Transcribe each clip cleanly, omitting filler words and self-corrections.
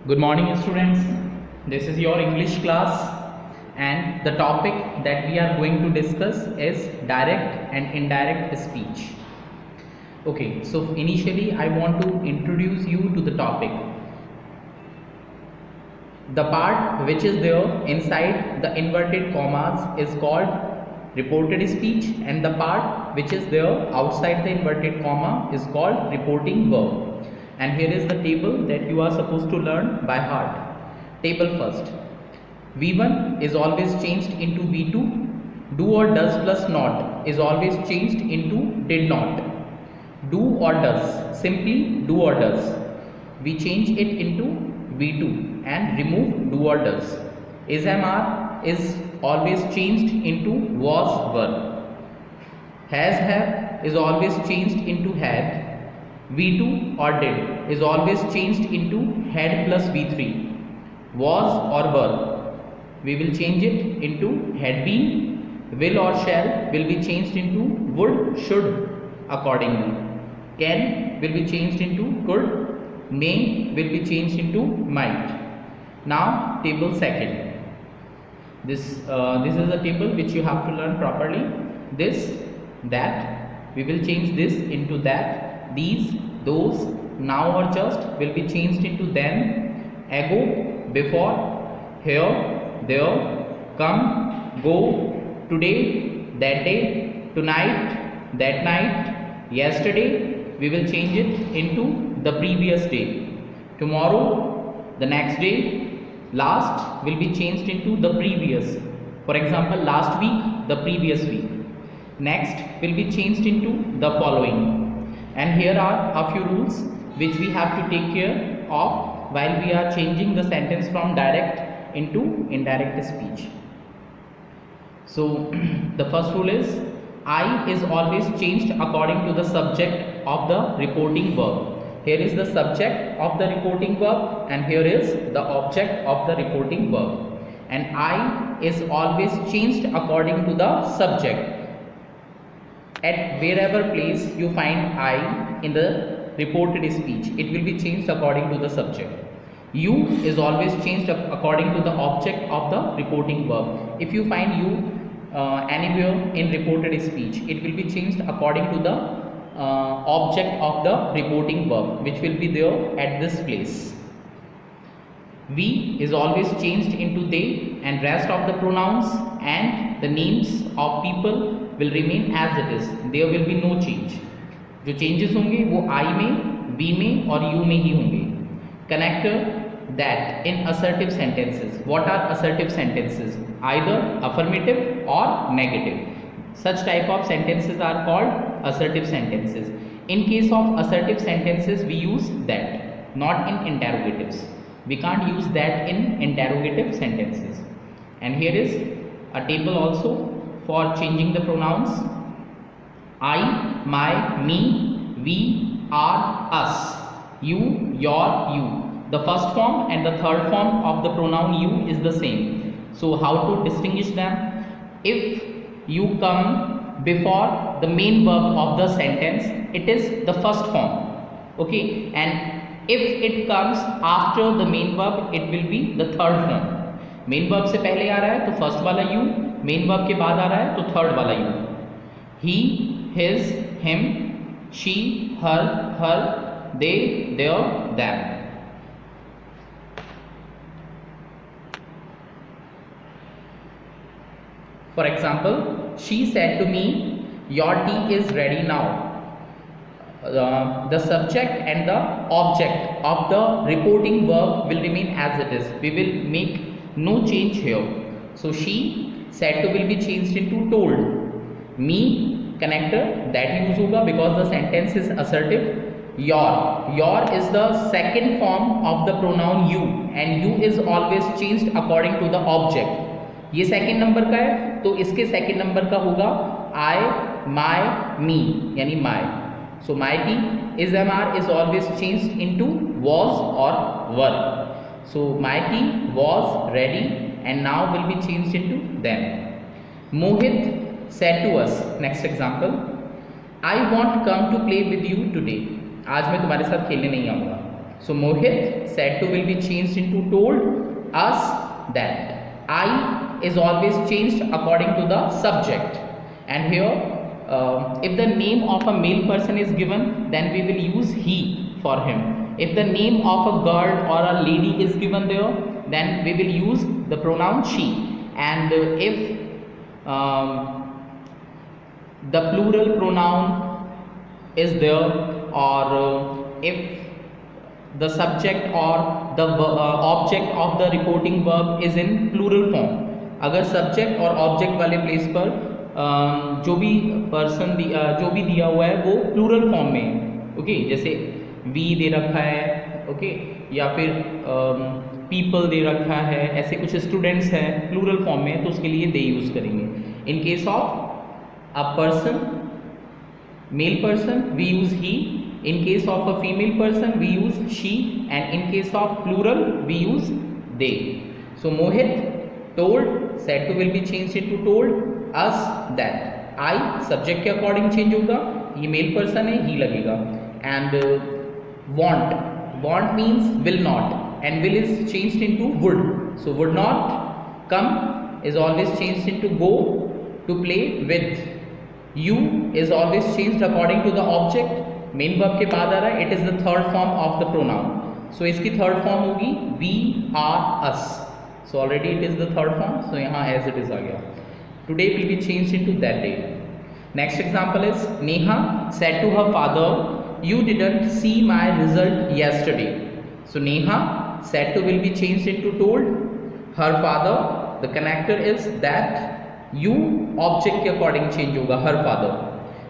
Good morning, students. This is your English class, and the topic that we are going to discuss is direct and indirect speech. Okay, so initially I want to introduce you to the topic. The part which is there inside the inverted commas is called reported speech, and the part which is there outside the inverted comma is called reporting verb. And here is the table that you are supposed to learn by heart. Table first. V1 is always changed into V2. Do or does plus not is always changed into did not. Do or does, simply do or does. We change it into V2 and remove do or does. Is MR is always changed into was were. Has have is always changed into had. V2 or did is always changed into had plus V3. Was or were, we will change it into had been. Will or shall will be changed into would, should accordingly. Can will be changed into could. May will be changed into might. Now table second. This is a table which you have to learn properly. This, that, we will change this into that. These, those, now or just will be changed into then, ago, before, here, there, come, go, today, that day, tonight, that night, yesterday. We will change it into the previous day. Tomorrow, the next day. Last will be changed into the previous. For example, last week, the previous week. Next will be changed into the following. And here are a few rules which we have to take care of while we are changing the sentence from direct into indirect speech. So the first rule is I is always changed according to the subject of the reporting verb. Here is the subject of the reporting verb and here is the object of the reporting verb. And I is always changed according to the subject. At wherever place you find I in the reported speech, it will be changed according to the subject. You is always changed according to the object of the reporting verb. If you find you anywhere in reported speech, it will be changed according to the object of the reporting verb, which will be there at this place. We is always changed into they, and rest of the pronouns and the names of people will remain as it is. There will be no change. जो changes होंगे वो I में, we में और you में ही होंगे. Connector that in assertive sentences. What are assertive sentences? Either affirmative or negative. Such type of sentences are called assertive sentences. In case of assertive sentences, we use that, not in interrogatives. We can't use that in interrogative sentences. And here is a table also for changing the pronouns. I, my, me, we, our, us, you, your, you. The first form and the third form of the pronoun you is the same. So how to distinguish them? If you come before the main verb of the sentence, it is the first form. Okay, and if it comes after the main verb, it will be the third form. Main verb से पहले आ रहा है तो first वाला you, main verb के बाद आ रहा है तो थर्ड वाला you. He, his, him, she, her, they, their, them. For example, she said to me, your tea is ready now. The subject and the object of the reporting verb will remain as it is. We will make no change here. So she said to will be changed into told. Me connector that use होगा because the sentence is assertive. Your is the second form of the pronoun you, and you is always changed according to the object. ये second number का है तो इसके second number का होगा I, my, me यानी my. So my tea is MR is always changed into was or were. So my tea was ready and now will be changed into them. Mohit said to us, next example, I won't come to play with you today. आज मैं तुम्हारे साथ खेलने नहीं आऊँगा. So Mohit said to will be changed into told us that. I is always changed according to the subject. And here, if the name of a male person is given, then we will use he for him. If the name of a girl or a lady is given there, then we will use the pronoun she. And if the plural pronoun is there, or if the subject or the object of the reporting verb is in plural form, अगर subject और object वाले place पर जो भी person जो भी दिया हुआ है वो plural form में है, ओके, जैसे we दे रखा है, ओके, या फिर people दे रखा है, ऐसे कुछ students हैं plural form में, तो उसके लिए they यूज़ करेंगे. In case of a person, male person, we use he. In case of a female person, we use she, and in case of plural, we use they. So Mohit told, said to will be changed into told us that. I subject के according change होगा, ये male person है, he लगेगा. And want means will not, and will is changed into would. So would not come is always changed into go to play with. You is always changed according to the object. Main verb के बाद आ रहा है, it is the third form of the pronoun. So इसकी third form होगी we are us. So already it is the third form, so यहाँ as it is आ गया. Today will be change into that day. Next example is Neha said to her father you didn't see my result yesterday. So Neha said to will be change into told. Her father, the connector is that. You object के according change होगा, her father.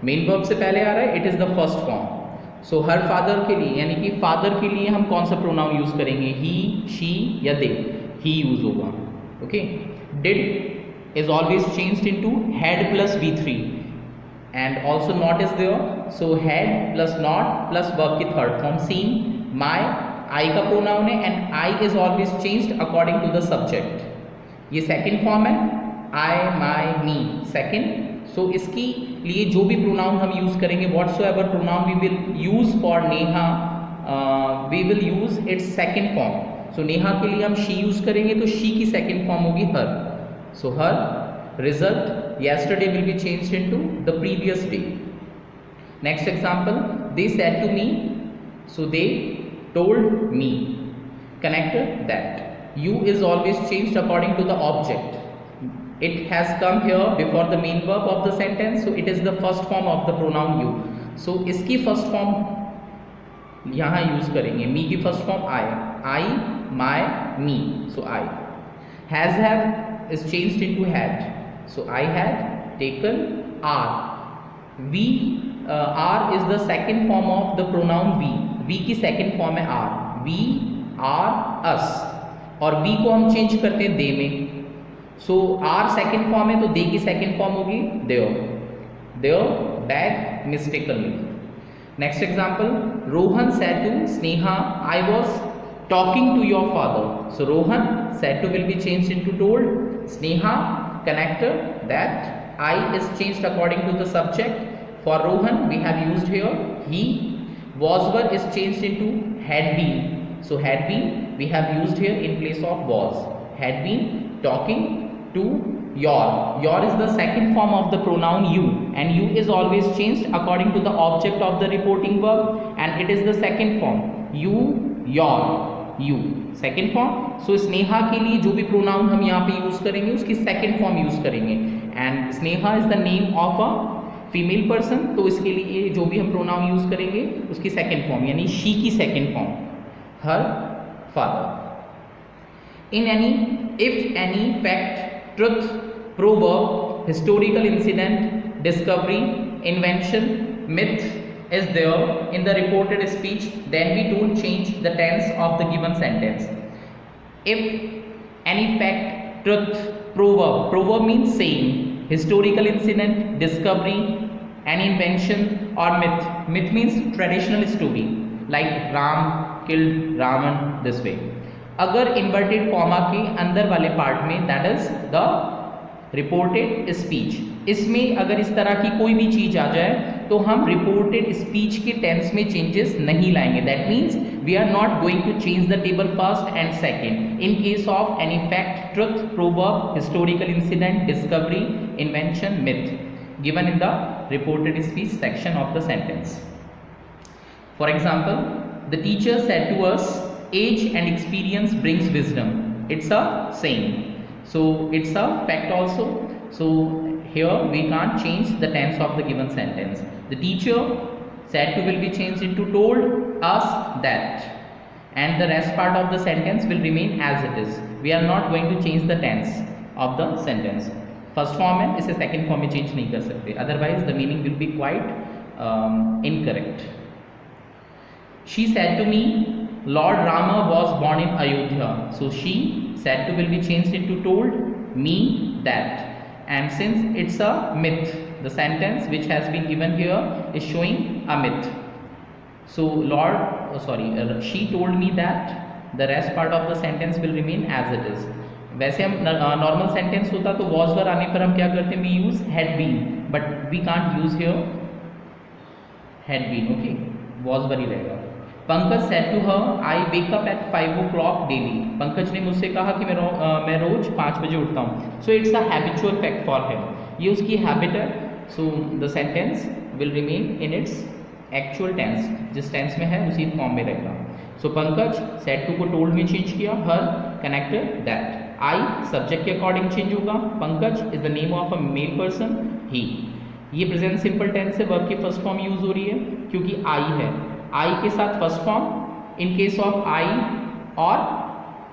Main verb से पहले आ रहा है, it is the first form. So her father के लिए, यानी कि फादर के लिए हम कौन सा प्रोनाउन यूज करेंगे, ही, शी या दे. ही यूज होगा, okay. Did is always changed into had plus V3 and also not is there. So had plus not plus verb की third form. Seen, my, I का pronoun है and I is always changed according to the subject. ये second form है, I, my, me, second. सो इसकी लिए जो भी pronoun हम यूज करेंगे, whatsoever pronoun we will use for Neha, we will use its second form. So Neha के लिए हम शी यूज करेंगे, तो शी की सेकेंड फॉर्म होगी her. So her result yesterday will be changed into the previous day. Next example, they said to me, so they told me. Connector that. You is always changed according to the object. It has come here before the main verb of the sentence, so it is the first form of the pronoun you. So इसकी first form यहाँ use करेंगे. me की first form I, my, me. So I. Has, have is changed into had. So I had taken are. We are is the second form of the pronoun we. We की second form है are. We are us. और we को हम change करते हैं they में. सो are second form है, तो दे की सेकेंड फॉर्म होगी their. Their bag mistakenly. Next example, Rohan said to Sneha I was talking to your father. So Rohan said to will be changed into told. Sneha connector that. I is changed according to the subject. For Rohan we have used here he. was were is changed into had been. So had been we have used here in place of was. Had been talking to your. Your is the second form of the pronoun you, and you is always changed according to the object of the reporting verb, and it is the second form. You, your, you, second form. So Sneha के लिए जो भी pronoun हम यहाँ पे use करेंगे उसकी second form use करेंगे. And Sneha is the name of a female person, तो इसके लिए जो भी हम प्रोनाउन यूज करेंगे उसकी सेकेंड फॉर्म, यानी शी की second form her father. In any, if any fact, truth, proverb, historical incident, discovery, invention, myth is there in the reported speech, then we don't change the tense of the given sentence. If any fact, truth, proverb means saying, historical incident, discovery, an invention or myth means traditional story like Ram killed Ravan this way. अगर inverted comma के अंदर वाले part में, that is the reported speech, इसमें अगर इस तरह की कोई भी चीज़ आ जाए तो हम रिपोर्टेड स्पीच के टेंस में चेंजेस नहीं लाएंगे. That means we are not going to change the table first and second in case of any fact, truth, proverb, historical incident, discovery, invention, myth given in the reported speech section of the sentence. For example, the teacher said to us, age and experience brings wisdom. It's a saying, so it's a fact also. So here we can't change the tense of the given sentence. The teacher said to will be changed into told us that, and the rest part of the sentence will remain as it is. We are not going to change the tense of the sentence. First form है, इसे second form में change नहीं कर सकते, otherwise the meaning will be quite incorrect. She said to me Lord Rama was born in Ayodhya. So she said to will be changed into told me that, and since it's a myth, the sentence which has been given here is showing a myth. So she told me that, the rest part of the sentence will remain as it is. वैसे हम normal sentence होता तो was were आने पर हम क्या करते हैं, we use had been, but we can't use here had been. Okay, was were ही रहेगा. Pankaj said to her, I wake up at 5 o'clock daily. Pankaj ने मुझसे कहा कि मैं रोज 5 बजे उठता हूँ. So it's a habitual fact for him, ये उसकी हैबिट है. So the sentence will remain in its actual tense, जिस टेंस में है उसी फॉर्म में रहेगा. सो पंकज सेड टू को टोल्ड में चेंज किया, her connected that. I subject के अकॉर्डिंग चेंज होगा. Pankaj is the name of a male person, he. ये प्रेजेंट सिंपल टेंस से वर्ब की फर्स्ट फॉर्म यूज हो रही है क्योंकि आई है. आई के साथ first form in case of I और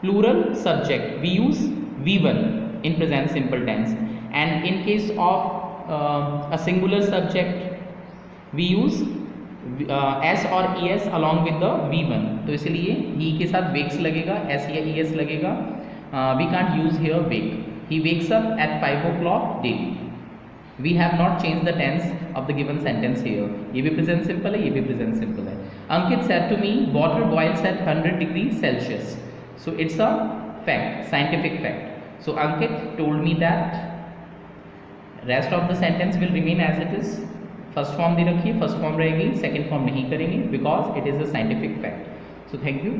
plural subject we use V1 in present simple tense, and in case of a singular subject we use S और ES along with the V1. तो इसलिए ही के साथ wax लगेगा, S या ES लगेगा. We can't use here wake. He wakes up at 5 o'clock daily. We have not changed the tense of the given sentence here. ये भी present simple है, ये भी present simple है. Ankit said to me, water boils at 100 degrees Celsius. So it's a fact, scientific fact. So Ankit told me that. Rest of the sentence will remain as it is. First form दे रखी है, first form रहेगी, second form नहीं करेंगे because it is a scientific fact. So thank you.